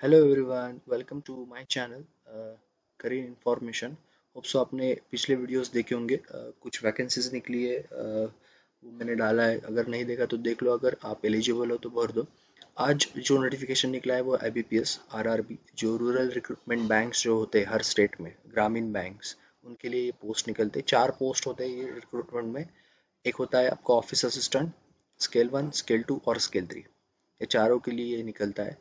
Hello everyone, welcome to my channel career information. Hope so आपने पिछले videos देखे होंगे। कुछ वैकेंसीज निकली है, वो मैंने डाला है। अगर नहीं देखा तो देख लो, अगर आप एलिजिबल हो तो भर दो। आज जो नोटिफिकेशन निकला है वो IBPS RRB, जो रूरल रिक्रूटमेंट बैंक्स जो होते हैं हर स्टेट में, ग्रामीण बैंक्स, उनके लिए ये पोस्ट निकलते हैं। 4 पोस्ट होते हैं ये रिक्रूटमेंट में। एक होता है आपका ऑफिस असिस्टेंट, स्केल 1, स्केल 2 और स्केल 3। ये चारों के लिए ये निकलता है।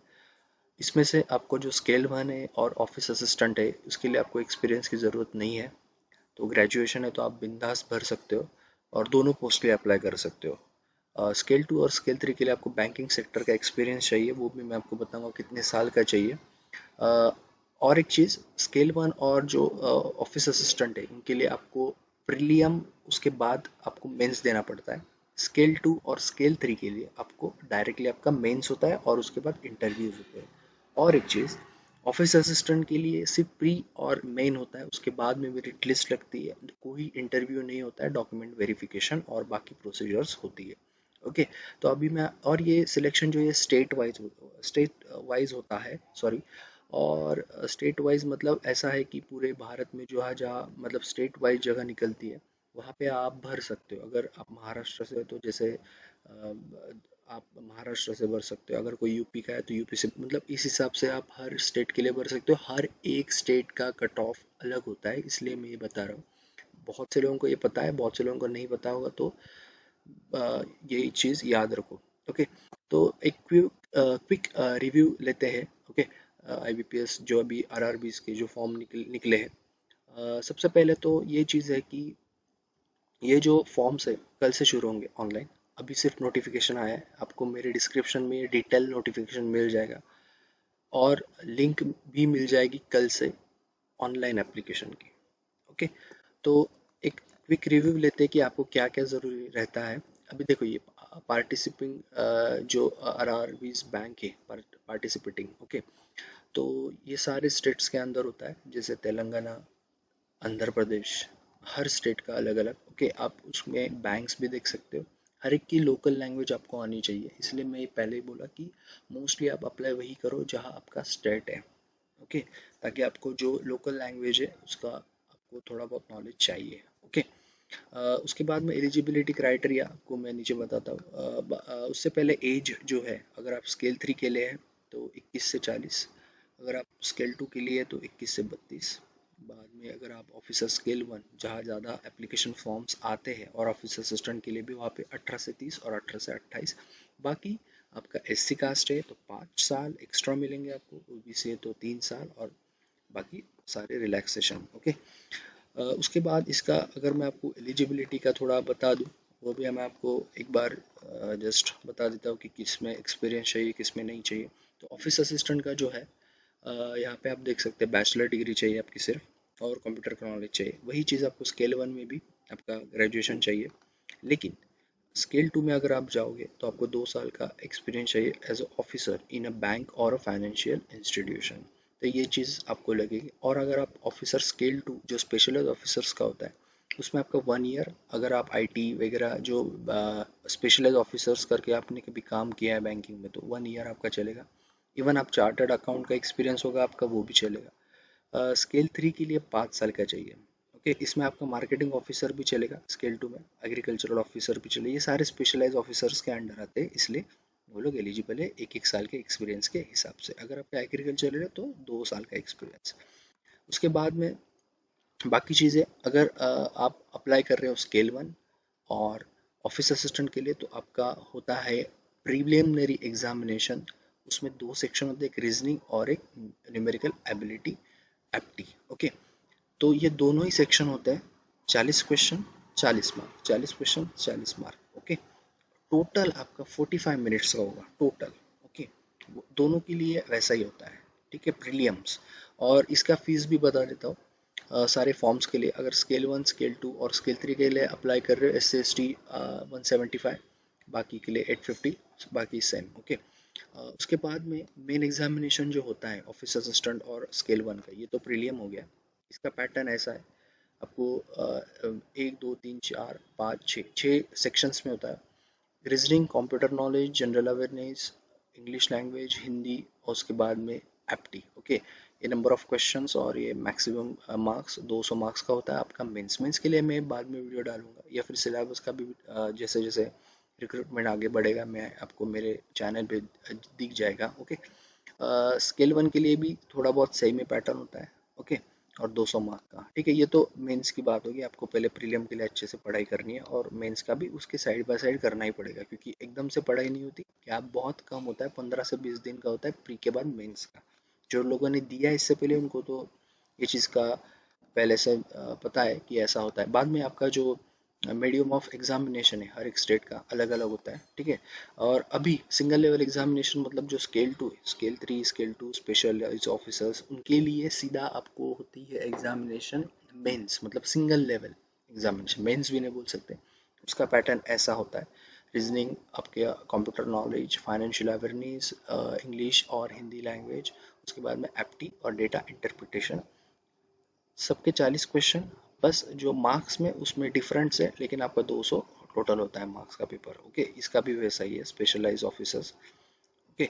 इसमें से आपको जो स्केल 1 है और ऑफिस असिस्टेंट है, उसके लिए आपको एक्सपीरियंस की ज़रूरत नहीं है। तो ग्रेजुएशन है तो आप बिंदास भर सकते हो और दोनों पोस्ट पे अप्लाई कर सकते हो। स्केल 2 और स्केल 3 के लिए आपको बैंकिंग सेक्टर का एक्सपीरियंस चाहिए, वो भी मैं आपको बताऊंगा कितने साल का चाहिए। अ, और एक चीज़, स्केल 1 और जो ऑफिस असिस्टेंट है उनके लिए आपको प्रीलियम, उसके बाद आपको मेंस देना पड़ता है। स्केल 2 और स्केल 3 के लिए आपको डायरेक्टली आपका मेंस होता है और उसके बाद इंटरव्यूज होते हैं। और एक चीज़, ऑफिस असिस्टेंट के लिए सिर्फ प्री और मेन होता है, उसके बाद में मेरिट लिस्ट लगती है, कोई इंटरव्यू नहीं होता है, डॉक्यूमेंट वेरिफिकेशन और बाकी प्रोसीजर्स होती है। ओके। तो अभी मैं, और ये सिलेक्शन जो है स्टेट वाइज होता है, सॉरी। और स्टेट वाइज मतलब ऐसा है कि पूरे भारत में जहाँ जहाँ मतलब स्टेट वाइज जगह निकलती है, वहाँ पे आप भर सकते हो। अगर आप महाराष्ट्र से हो तो जैसे आप महाराष्ट्र से भर सकते हो, अगर कोई यूपी का है तो यूपी से, मतलब इस हिसाब से आप हर स्टेट के लिए भर सकते हो। हर एक स्टेट का कट ऑफ अलग होता है, इसलिए मैं ये बता रहा हूँ। बहुत से लोगों को ये पता है, बहुत से लोगों को नहीं पता होगा, तो ये चीज़ याद रखो। ओके। तो एक क्विक रिव्यू लेते हैं। ओके। IBPS जो अभी RRBs के जो फॉर्म निकले हैं, सबसे पहले तो ये चीज़ है कि ये जो फॉर्म्स है कल से शुरू होंगे ऑनलाइन। अभी सिर्फ नोटिफिकेशन आया है, आपको मेरे डिस्क्रिप्शन में डिटेल नोटिफिकेशन मिल जाएगा और लिंक भी मिल जाएगी कल से ऑनलाइन एप्लीकेशन की। ओके। तो एक क्विक रिव्यू लेते हैं कि आपको क्या क्या ज़रूरी रहता है। अभी देखो, ये पार्टिसिपिंग जो RRBs बैंक है, पार्टिसिपेटिंग। ओके। तो ये सारे स्टेट्स के अंदर होता है, जैसे तेलंगाना, आंध्र प्रदेश, हर स्टेट का अलग अलग। ओके। आप उसमें बैंक्स भी देख सकते हो। हर एक की लोकल लैंग्वेज आपको आनी चाहिए, इसलिए मैं ये पहले ही बोला कि मोस्टली आप अप्लाई वही करो जहाँ आपका स्टेट है। ओके। ताकि आपको जो लोकल लैंग्वेज है उसका आपको थोड़ा बहुत नॉलेज चाहिए। ओके। उसके बाद में एलिजिबिलिटी क्राइटेरिया को मैं नीचे बताता हूँ। उससे पहले एज जो है, अगर आप स्केल 3 के लिए हैं तो 21 से 40। अगर आप स्केल 2 के लिए तो 21 से 32। बाद में अगर आप ऑफिसर स्केल 1, जहाँ ज़्यादा एप्लीकेशन फॉर्म्स आते हैं, और ऑफिस असिस्टेंट के लिए भी वहाँ पे 18 से 30 और 18 से 28। बाकी आपका SC कास्ट है तो 5 साल एक्स्ट्रा मिलेंगे आपको, OBC है तो 3 साल, और बाकी सारे रिलैक्सेशन। ओके। उसके बाद इसका अगर मैं आपको एलिजिबिलिटी का थोड़ा बता दूं, वो भी मैं आपको एक बार जस्ट बता देता हूँ कि किस में एक्सपीरियंस चाहिए, किस में नहीं चाहिए। तो ऑफिस असिस्टेंट का जो है, यहाँ पे आप देख सकते हैं बैचलर डिग्री चाहिए आपकी सिर्फ, और कंप्यूटर का नॉलेज चाहिए। वही चीज़ आपको स्केल 1 में भी आपका ग्रेजुएशन चाहिए। लेकिन स्केल 2 में अगर आप जाओगे तो आपको 2 साल का एक्सपीरियंस चाहिए as a officer in a bank और अ फाइनेंशियल इंस्टीट्यूशन। तो ये चीज़ आपको लगेगी। और अगर आप ऑफिसर स्केल 2 जो स्पेशलाइज ऑफिसर्स का होता है, उसमें आपका 1 ईयर, अगर आप IT वगैरह जो स्पेशलाइज ऑफिसर्स करके आपने कभी काम किया है बैंकिंग में, तो 1 ईयर आपका चलेगा। इवन आप चार्टर्ड अकाउंट का एक्सपीरियंस होगा आपका, वो भी चलेगा। स्केल 3 के लिए 5 साल का चाहिए। ओके। इसमें आपका मार्केटिंग ऑफिसर भी चलेगा, स्केल 2 में एग्रीकल्चरल ऑफिसर भी चलेगा। ये सारे स्पेशलाइज ऑफिसर्स के अंडर आते हैं, इसलिए वो लोग एलिजिबल है एक एक साल के एक्सपीरियंस के हिसाब से। अगर आपका एग्रीकल्चर है तो 2 साल का एक्सपीरियंस। उसके बाद में बाकी चीज़ें, अगर आप अप्लाई कर रहे हो स्केल 1 और ऑफिस असिस्टेंट के लिए, तो आपका होता है प्रीलिमिनरी एग्जामिनेशन। उसमें 2 सेक्शन होते हैं, एक रीजनिंग और एक न्यूमेरिकल एबिलिटी, एप्टी। ओके। तो ये दोनों ही सेक्शन होते हैं। 40 question, 40 mark, 40 question, 40 mark. Okay. Total आपका 45 मिनट्स का होगा टोटल। ओके। दोनों के लिए वैसा ही होता है। ठीक है, प्रीलियम्स। और इसका फीस भी बता देता हूँ। सारे फॉर्म्स के लिए, अगर स्केल 1, स्केल 2 और स्केल 3 के लिए अप्लाई कर रहे हो, SC ST 175, बाकी के लिए 850, बाकी सेम। ओके। उसके बाद में मेन एग्जामिनेशन जो होता है ऑफिस असिस्टेंट और स्केल 1 का, ये तो प्रीलियम हो गया। इसका पैटर्न ऐसा है, आपको 1 2 3 4 5 6 सेक्शंस में होता है। Reasoning, computer knowledge, general awareness, English language, Hindi, और उसके बाद में एप्टी। ओके, ये नंबर ऑफ क्वेश्चंस और ये मैक्सिमम मार्क्स 200 मार्क्स का होता है आपका मेंस। मेंस के लिए मैं बाद में वीडियो डालूंगा, या फिर सिलेबस का भी जैसे जैसे रिक्रूटमेंट आगे बढ़ेगा मैं आपको मेरे चैनल पे दिख जाएगा। ओके, स्केल 1 के लिए भी थोड़ा बहुत सेम ही पैटर्न होता है। ओके, और 200 मार्क का, ठीक है। ये तो मेंस की बात होगी, आपको पहले प्रीलिम के लिए अच्छे से पढ़ाई करनी है और मेंस का भी उसके साइड बाय साइड करना ही पड़ेगा, क्योंकि एकदम से पढ़ाई नहीं होती। क्या बहुत कम होता है, 15 से 20 दिन का होता है प्री के बाद मेंस का। जो लोगों ने दिया इससे पहले उनको तो ये चीज़ का पहले से पता है कि ऐसा होता है। बाद में आपका जो मीडियम ऑफ एग्जामिनेशन है हर एक स्टेट का अलग अलग होता है, ठीक है। और अभी सिंगल लेवल एग्जामिनेशन मतलब जो स्केल 2 है, स्केल 3, स्केल 2 स्पेशलाइज्ड ऑफिसर्स, उनके लिए सीधा आपको होती है एग्जामिनेशन मेंस, मतलब सिंगल लेवल एग्जामिनेशन, मेंस भी नहीं बोल सकते। उसका पैटर्न ऐसा होता है: रीजनिंग, आपके computer knowledge, financial awareness, English और हिंदी लैंग्वेज, उसके बाद में एप्टी और डेटा इंटरप्रिटेशन। सबके 40 क्वेश्चन, बस जो मार्क्स में उसमें डिफरेंस है, लेकिन आपका 200 टोटल होता है मार्क्स का पेपर। ओके, इसका भी वैसा ही है, स्पेशलाइज ऑफिसर्स। ओके,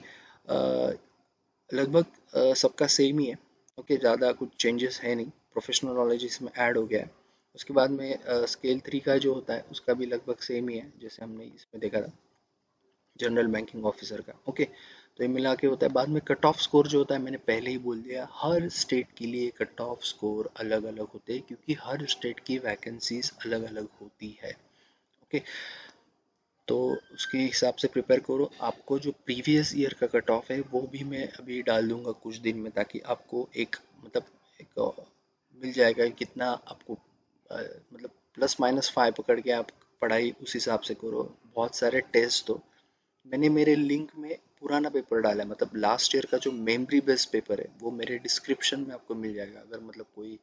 लगभग सबका सेम ही है। ओके, ज़्यादा कुछ चेंजेस है नहीं, प्रोफेशनल नॉलेज इसमें ऐड हो गया है। उसके बाद में स्केल 3 का जो होता है उसका भी लगभग सेम ही है, जैसे हमने इसमें देखा था जनरल बैंकिंग ऑफिसर का। ओके, तो ये मिला के होता है। बाद में कट ऑफ स्कोर जो होता है, मैंने पहले ही बोल दिया, हर स्टेट के लिए कट ऑफ स्कोर अलग अलग होते हैं, क्योंकि हर स्टेट की वैकेंसीज अलग अलग होती है। ओके, तो उसके हिसाब से प्रिपेयर करो। आपको जो प्रीवियस ईयर का कट ऑफ है वो भी मैं अभी डाल दूंगा कुछ दिन में, ताकि आपको एक मतलब एक मिल जाएगा कि कितना आपको मतलब प्लस माइनस 5 पकड़ के आप पढ़ाई उस हिसाब से करो। बहुत सारे टेस्ट दो। मैंने मेरे लिंक में पुराना पेपर डाला है, मतलब लास्ट ईयर का जो मेमोरी बेस्ड पेपर है वो मेरे डिस्क्रिप्शन में आपको मिल जाएगा। अगर मतलब कोई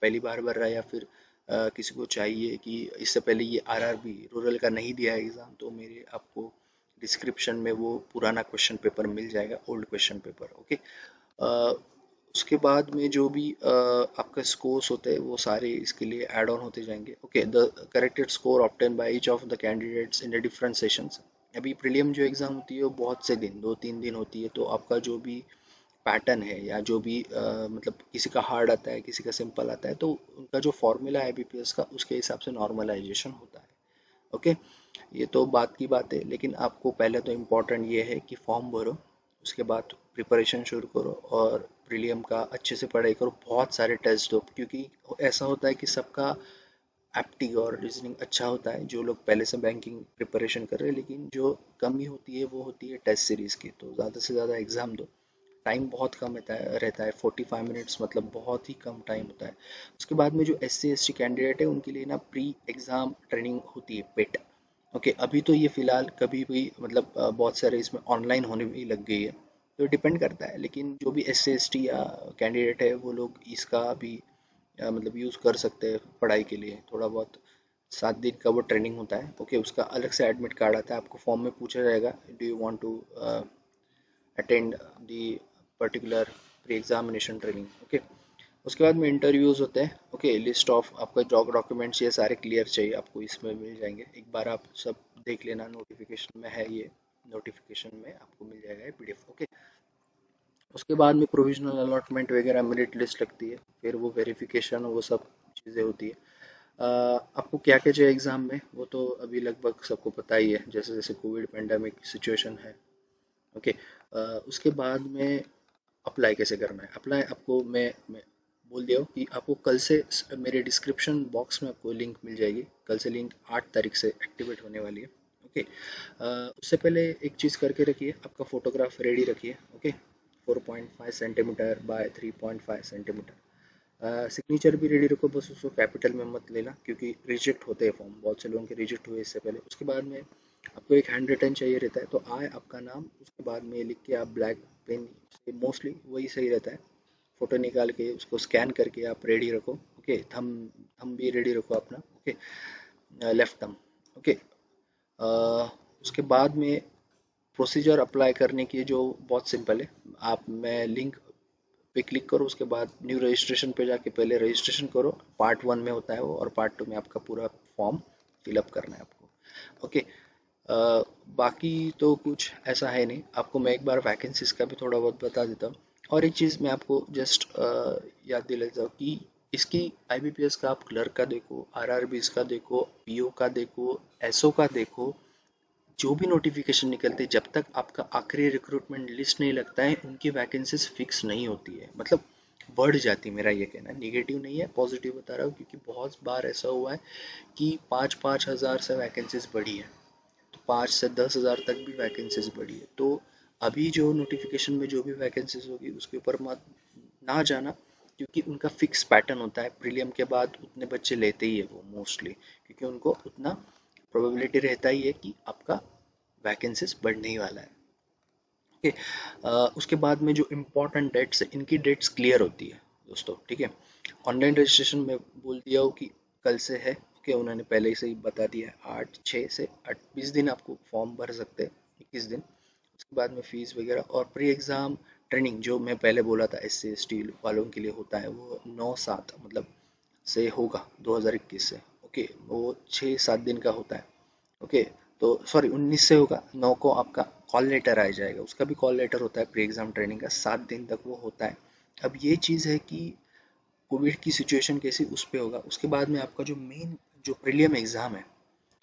पहली बार भर रहा है, या फिर किसी को चाहिए कि इससे पहले ये आरआरबी रूरल का नहीं दिया है एग्ज़ाम, तो मेरे आपको डिस्क्रिप्शन में वो पुराना क्वेश्चन पेपर मिल जाएगा, ओल्ड क्वेश्चन पेपर। ओके, उसके बाद में जो भी आपका स्कोर्स होते हैं वो सारे इसके लिए ऐड ऑन होते जाएंगे। Okay, the corrected score obtain by each of the candidates in the different sessions. अभी प्रीलियम जो एग्ज़ाम होती है वो बहुत से दिन, 2-3 दिन होती है, तो आपका जो भी पैटर्न है या जो भी मतलब किसी का हार्ड आता है, किसी का सिंपल आता है, तो उनका जो फॉर्मूला है बीपीएस का उसके हिसाब से नॉर्मलाइजेशन होता है। ओके, ये तो बात की बात है, लेकिन आपको पहले तो इम्पोर्टेंट ये है कि फॉर्म भरो, उसके बाद प्रिपरेशन शुरू करो और प्रीलियम का अच्छे से पढ़ाई करो, बहुत सारे टेस्ट दो, क्योंकि ऐसा होता है कि सबका एप्टी और रीजनिंग अच्छा होता है जो लोग पहले से बैंकिंग प्रिपरेशन कर रहे हैं, लेकिन जो कमी होती है वो होती है टेस्ट सीरीज की। तो ज़्यादा से ज़्यादा एग्जाम दो, टाइम बहुत कम रहता है 45 मिनट्स, मतलब बहुत ही कम टाइम होता है। उसके बाद में जो SC ST कैंडिडेट है उनके लिए ना प्री एग्ज़ाम ट्रेनिंग होती है, पेट। ओके, अभी तो ये फिलहाल कभी भी मतलब बहुत सारे इसमें ऑनलाइन होने भी लग गई है, तो डिपेंड करता है। लेकिन जो भी SC ST या कैंडिडेट है वो लोग इसका भी मतलब यूज़ कर सकते हैं पढ़ाई के लिए थोड़ा बहुत। 7 दिन का वो ट्रेनिंग होता है। ओके, उसका अलग से एडमिट कार्ड आता है, आपको फॉर्म में पूछा जाएगा, do you want to attend the particular pre examination training. Okay, उसके बाद में इंटरव्यूज होते हैं। ओके, लिस्ट ऑफ आपका डॉक्यूमेंट्स ये सारे क्लियर चाहिए आपको, इसमें मिल जाएंगे, एक बार आप सब देख लेना, नोटिफिकेशन में है ये, नोटिफिकेशन में आपको मिल जाएगा ये PDF। ओके, उसके बाद में प्रोविजनल अलॉटमेंट वगैरह, मेरिट लिस्ट लगती है, फिर वो वेरिफिकेशन, वो सब चीज़ें होती है। आपको क्या क्या चाहिए एग्ज़ाम में वो तो अभी लगभग सबको पता ही है, जैसे जैसे कोविड पेंडेमिक सिचुएशन है। ओके, उसके बाद में अप्लाई कैसे करना है। अप्लाई आपको मैं बोल दिया हूँ कि आपको कल से मेरे डिस्क्रिप्शन बॉक्स में आपको लिंक मिल जाएगी। कल से लिंक 8 तारीख से एक्टिवेट होने वाली है। ओके, उससे पहले एक चीज़ करके रखिए, आपका फोटोग्राफ रेडी रखिए। Okay, 4.5 centimetre bye 3.5 centimetre. Signature भी रेडी रखो, बस उसको कैपिटल में मत लेना, क्योंकि रिजेक्ट होते हैं फॉर्म, बहुत से लोगों के रिजेक्ट हुए इससे पहले। उसके बाद में आपको एक हैंड रिटन चाहिए रहता है, तो आए आपका नाम, उसके बाद में लिख के आप ब्लैक पेन से, मोस्टली वही सही रहता है, फ़ोटो निकाल के उसको स्कैन करके आप रेडी रखो। ओके, थम थम भी रेडी रखो अपना। ओके, लेफ्ट थम। ओके, उसके बाद में प्रोसीजर अप्लाई करने की जो बहुत सिंपल है, आप मैं लिंक पे क्लिक करो, उसके बाद न्यू रजिस्ट्रेशन पे जाके पहले रजिस्ट्रेशन करो। पार्ट 1 में होता है वो, और पार्ट 2 में आपका पूरा फॉर्म फिलअप करना है आपको। ओके, बाकी तो कुछ ऐसा है नहीं। आपको मैं एक बार वैकेंसीज का भी थोड़ा बहुत बता देता हूँ। और एक चीज़ मैं आपको जस्ट याद दिलाता हूँ कि इसकी आईबीपीएस का आप क्लर्क का देखो, आरआरबीज का देखो, पीओ का देखो, एसओ का देखो, जो भी नोटिफिकेशन निकलते हैं जब तक आपका आखिरी रिक्रूटमेंट लिस्ट नहीं लगता है उनकी वैकेंसीज फिक्स नहीं होती है, मतलब बढ़ जाती है। मेरा ये कहना है, निगेटिव नहीं है, पॉजिटिव बता रहा हूँ, क्योंकि बहुत बार ऐसा हुआ है कि 5-5 हज़ार से वैकेंसीज बढ़ी है, तो 5 से 10 हज़ार तक भी वैकेंसीज बढ़ी है। तो अभी जो नोटिफिकेशन में जो भी वैकेंसीज होगी उसके ऊपर मत ना जाना, क्योंकि उनका फिक्स पैटर्न होता है, प्रीलियम के बाद उतने बच्चे लेते ही है वो मोस्टली, क्योंकि उनको उतना प्रोबेबिलिटी रहता ही है कि आपका वैकेंसीज बढ़ने ही वाला है। ओके, उसके बाद में जो इम्पोर्टेंट डेट्स है इनकी डेट्स क्लियर होती है दोस्तों, ठीक है। ऑनलाइन रजिस्ट्रेशन में बोल दिया हो कि कल से है, ओके, उन्होंने पहले से ही बता दिया है, 8 6 से 8 20 दिन आपको फॉर्म भर सकते हैं, 21 दिन। उसके बाद में फीस वगैरह और प्री एग्ज़ाम ट्रेनिंग जो मैं पहले बोला था एस सी एस टी वालों के लिए होता है, वो 9-7 मतलब से होगा 2021 से, ओके, वो 6-7 दिन का होता है, ओके। तो सॉरी 19 से होगा, 9 को आपका कॉल लेटर आ जाएगा, उसका भी कॉल लेटर होता है प्री एग्ज़ाम ट्रेनिंग का, 7 दिन तक वो होता है। अब ये चीज़ है कि कोविड की सिचुएशन कैसी उस पे होगा। उसके बाद में आपका जो मेन जो प्रीलियम एग्ज़ाम है,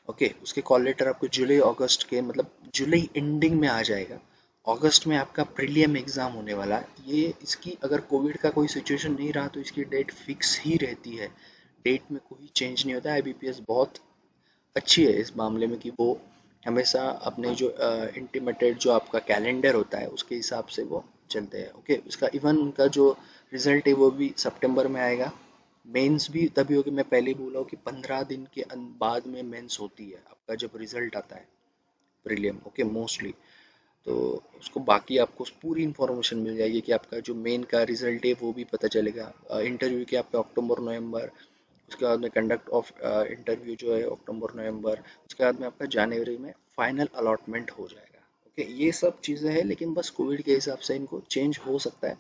ओके, उसके कॉल लेटर आपको जुलाई अगस्त के मतलब जुलाई एंडिंग में आ जाएगा। अगस्त में आपका प्रीलियम एग्ज़ाम होने वाला है। ये इसकी अगर कोविड का कोई सिचुएशन नहीं रहा तो इसकी डेट फिक्स ही रहती है, डेट में कोई चेंज नहीं होता है। आईबीपीएस बहुत अच्छी है इस मामले में कि वो हमेशा अपने जो इंटीमेटेड जो आपका कैलेंडर होता है उसके हिसाब से वो चलते हैं, ओके। उसका इवन उनका जो रिजल्ट है वो भी सितंबर में आएगा। मेंस भी तभी होगी, मैं पहले ही बोला हूँ कि 15 दिन के बाद में मेंस होती है आपका जब रिजल्ट आता है प्रीलियम, ओके, मोस्टली। तो उसको बाकी आपको पूरी इन्फॉर्मेशन मिल जाएगी कि आपका जो मेन का रिजल्ट है वो भी पता चलेगा। इंटरव्यू के आपका अक्टूबर नवंबर, उसके बाद में कंडक्ट ऑफ इंटरव्यू जो है अक्टूबर नवंबर, उसके बाद में आपका जनवरी में फाइनल अलॉटमेंट हो जाएगा, ओके। ये सब चीज़ें हैं, लेकिन बस कोविड के हिसाब से इनको चेंज हो सकता है,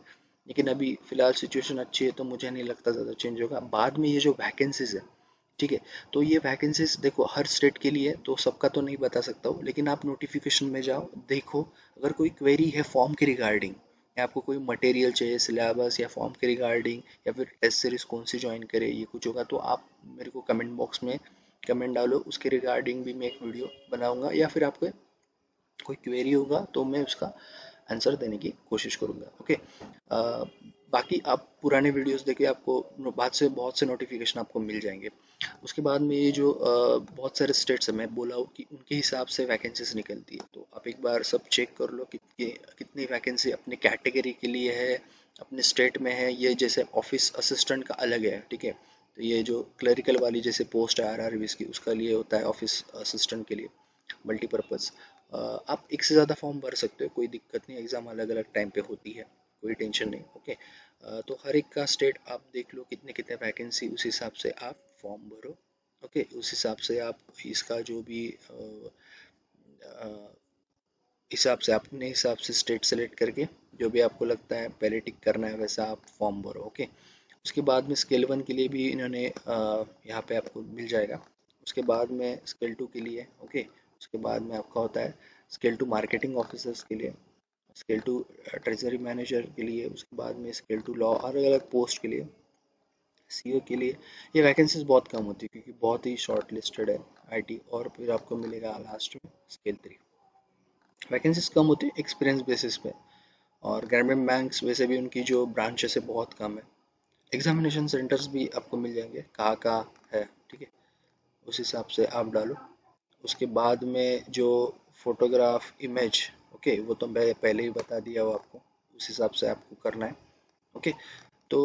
लेकिन अभी फिलहाल सिचुएशन अच्छी है तो मुझे नहीं लगता ज़्यादा चेंज होगा। बाद में ये जो वैकेंसीज है, ठीक है, तो ये वैकेंसीज देखो हर स्टेट के लिए, तो सबका तो नहीं बता सकता हूँ, लेकिन आप नोटिफिकेशन में जाओ देखो, अगर कोई क्वेरी है फॉर्म के रिगार्डिंग, या आपको कोई मटेरियल चाहिए सिलेबस या फॉर्म के रिगार्डिंग, या फिर टेस्ट सीरीज कौन सी ज्वाइन करे, ये कुछ होगा तो आप मेरे को कमेंट बॉक्स में कमेंट डालो, उसके रिगार्डिंग भी मैं एक वीडियो बनाऊंगा, या फिर आपको कोई क्वेरी होगा तो मैं उसका आंसर देने की कोशिश करूंगा, ओके। बाकी आप पुराने वीडियोस देखिए, आपको बहुत से नोटिफिकेशन आपको मिल जाएंगे। उसके बाद में ये जो बहुत सारे स्टेट्स हैं, मैं बोला हूँ कि उनके हिसाब से वैकेंसीज निकलती है, तो आप एक बार सब चेक कर लो कितनी कितनी वैकेंसी अपने कैटेगरी के लिए है, अपने स्टेट में है। ये जैसे ऑफिस असिस्टेंट का अलग है, ठीक है, तो ये जो क्लरिकल वाली जैसे पोस्ट है आरआरबी की, उसका लिए होता है ऑफिस असिस्टेंट के लिए मल्टीपर्पज़। आप एक से ज़्यादा फॉर्म भर सकते हो, कोई दिक्कत नहीं, एग्ज़ाम अलग अलग टाइम पे होती है, कोई टेंशन नहीं, ओके। तो हर एक का स्टेट आप देख लो कितने कितने वैकेंसी, उस हिसाब से आप फॉर्म भरो, ओके। उस हिसाब से आप इसका जो भी हिसाब से अपने हिसाब से स्टेट सेलेक्ट करके जो भी आपको लगता है पहले टिक करना है वैसा आप फॉर्म भरो, ओके। उसके बाद में स्केल 1 के लिए भी इन्होंने यहाँ पे आपको मिल जाएगा। उसके बाद में स्केल 2 के लिए, ओके। उसके बाद में आपका होता है स्केल 2 मार्केटिंग ऑफिसर्स के लिए, स्केल 2 ट्रेजरी मैनेजर के लिए, उसके बाद में स्केल 2 लॉ, अलग अलग पोस्ट के लिए, सीओ के लिए। ये वैकेंसीज बहुत कम होती है क्योंकि बहुत ही शॉर्ट लिस्टेड है आईटी, और फिर आपको मिलेगा लास्ट में स्केल 3। वैकेंसीज कम होती है एक्सपीरियंस बेसिस पे, और गवर्नमेंट बैंक्स वैसे भी उनकी जो ब्रांचेस है बहुत कम है। एग्जामिनेशन सेंटर्स भी आपको मिल जाएंगे कहाँ है, ठीक है, उस हिसाब से आप डालो। उसके बाद में जो फोटोग्राफ इमेज, ओके, वो तो मैं पहले ही बता दिया हो आपको, उस हिसाब से आपको करना है, ओके। तो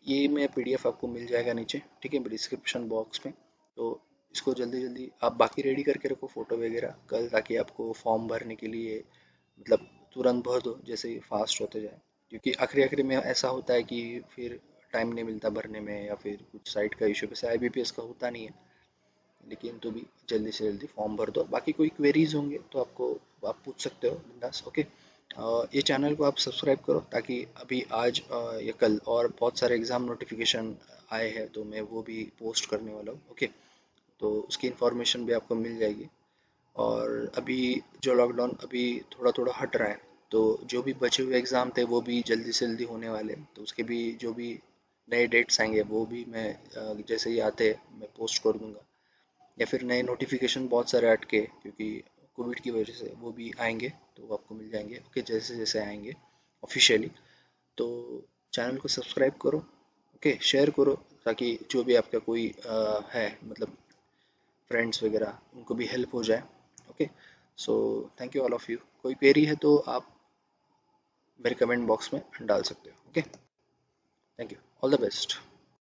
ये मैं पीडीएफ आपको मिल जाएगा नीचे, ठीक है, डिस्क्रिप्शन बॉक्स में। तो इसको जल्दी जल्दी आप बाकी रेडी करके रखो फोटो वगैरह कल, ताकि आपको फॉर्म भरने के लिए मतलब तुरंत भर दो जैसे ही फास्ट होते जाए, क्योंकि आखिरी आखिरी में ऐसा होता है कि फिर टाइम नहीं मिलता भरने में, या फिर कुछ साइट का इशू, वैसे आईबीपीएस का होता नहीं है, लेकिन तो भी जल्दी से जल्दी फॉर्म भर दो। बाकी कोई क्वेरीज होंगे तो आपको आप पूछ सकते हो बिंदास, ओके। ये चैनल को आप सब्सक्राइब करो, ताकि अभी आज या कल और बहुत सारे एग्ज़ाम नोटिफिकेशन आए हैं तो मैं वो भी पोस्ट करने वाला हूँ, ओके। तो उसकी इन्फॉर्मेशन भी आपको मिल जाएगी। और अभी जो लॉकडाउन अभी थोड़ा थोड़ा हट रहा है, तो जो भी बचे हुए एग्ज़ाम थे वो भी जल्दी से जल्दी होने वाले हैं, तो उसके भी जो भी नए डेट्स आएंगे वो भी मैं जैसे ही आते हैं मैं पोस्ट कर दूंगा, या फिर नए नोटिफिकेशन बहुत सारे अटके क्योंकि कोविड की वजह से वो भी आएंगे, तो वो आपको मिल जाएंगे ओके जैसे जैसे आएंगे ऑफिशियली। तो चैनल को सब्सक्राइब करो, ओके शेयर करो, ताकि जो भी आपका कोई है मतलब फ्रेंड्स वगैरह उनको भी हेल्प हो जाए। Okay, so thank you all of you. कोई क्वेरी है तो आप मेरे कमेंट बॉक्स में डाल सकते हो। Okay, thank you, all the best.